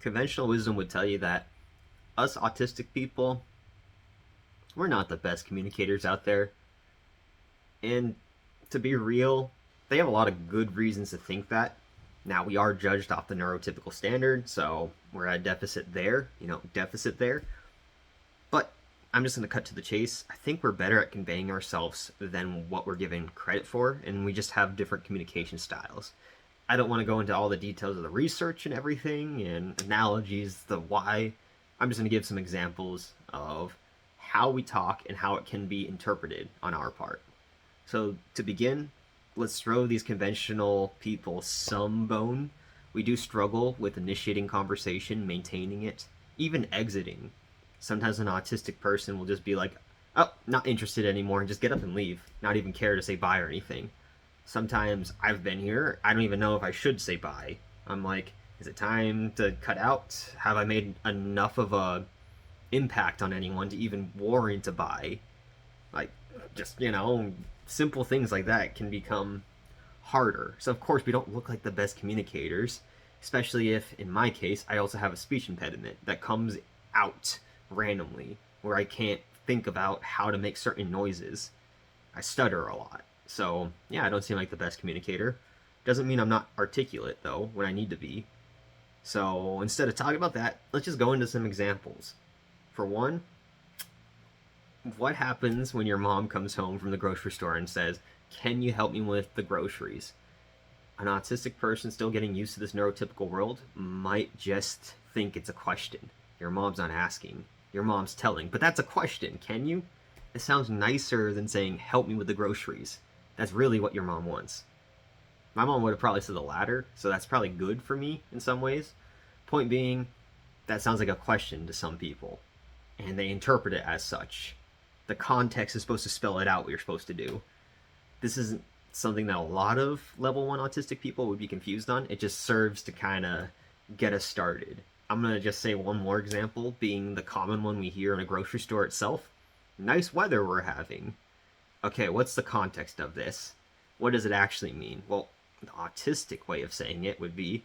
Conventional wisdom would tell you that us autistic people, we're not the best communicators out there. And to be real, they have a lot of good reasons to think that. Now, we are judged off the neurotypical standard, so we're at a deficit there, deficit there. But I'm just going to cut to the chase. I think we're better at conveying ourselves than what we're given credit for, and we just have different communication styles. I don't want to go into all the details of the research and everything and analogies, the why. I'm just going to give some examples of how we talk and how it can be interpreted on our part. So to begin, let's throw these conventional people some bone. We do struggle with initiating conversation, maintaining it, even exiting. Sometimes an autistic person will just be like, oh, not interested anymore, and just get up and leave, not even care to say bye or anything. Sometimes I've been here, I don't even know if I should say bye. I'm like, is it time to cut out? Have I made enough of a impact on anyone to even warrant a bye? Like, just, simple things like that can become harder. So, of course, we don't look like the best communicators, especially if, in my case, I also have a speech impediment that comes out randomly where I can't think about how to make certain noises. I stutter a lot. So, yeah, I don't seem like the best communicator. Doesn't mean I'm not articulate, though, when I need to be. So, instead of talking about that, let's just go into some examples. For one, what happens when your mom comes home from the grocery store and says, can you help me with the groceries? An autistic person still getting used to this neurotypical world might just think it's a question. Your mom's not asking. Your mom's telling. But that's a question. Can you? It sounds nicer than saying, help me with the groceries. That's really what your mom wants. My mom would have probably said the latter, so that's probably good for me in some ways. Point being, that sounds like a question to some people, and they interpret it as such. The context is supposed to spell it out what you're supposed to do. This isn't something that a lot of level 1 autistic people would be confused on. It just serves to kind of get us started. I'm going to just say one more example, being the common one we hear in a grocery store itself. Nice weather we're having. Okay, what's the context of this? What does it actually mean? Well, the autistic way of saying it would be,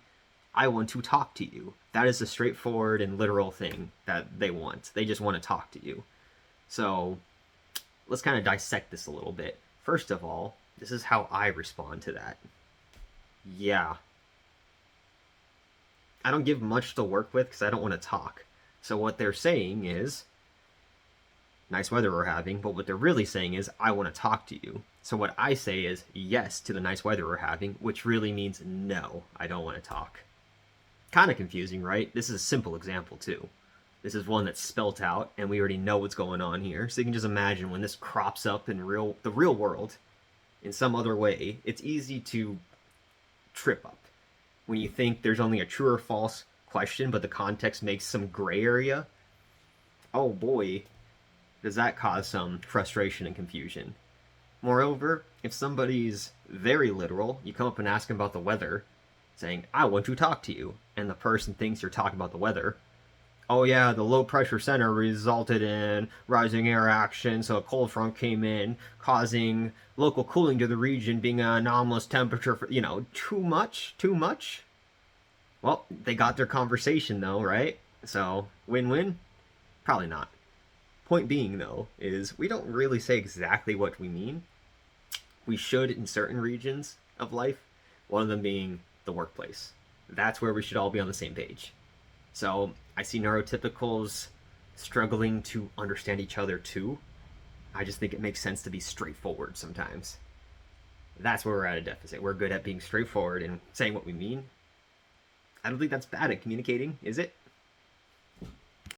I want to talk to you. That is a straightforward and literal thing that they want. They just want to talk to you. So let's kind of dissect this a little bit. First of all, this is how I respond to that. Yeah. I don't give much to work with because I don't want to talk. So what they're saying is, nice weather we're having, but what they're really saying is, I want to talk to you. So what I say is yes to the nice weather we're having, which really means no, I don't want to talk. Kind of confusing, right? This is a simple example too. This is one that's spelt out, and we already know what's going on here. So you can just imagine when this crops up in the real world, in some other way, it's easy to trip up. When you think there's only a true or false question, but the context makes some gray area, oh boy, does that cause some frustration and confusion. Moreover, if somebody's very literal, you come up and ask them about the weather, saying, I want to talk to you, and the person thinks you're talking about the weather. Oh yeah, the low pressure center resulted in rising air action, so a cold front came in, causing local cooling to the region, being an anomalous temperature for, too much? Too much? Well, they got their conversation though, right? So, win-win? Probably not. Point being, though, is we don't really say exactly what we mean. We should in certain regions of life, one of them being the workplace. That's where we should all be on the same page. So I see neurotypicals struggling to understand each other too. I just think it makes sense to be straightforward sometimes. That's where we're at a deficit. We're good at being straightforward and saying what we mean. I don't think that's bad at communicating, is it?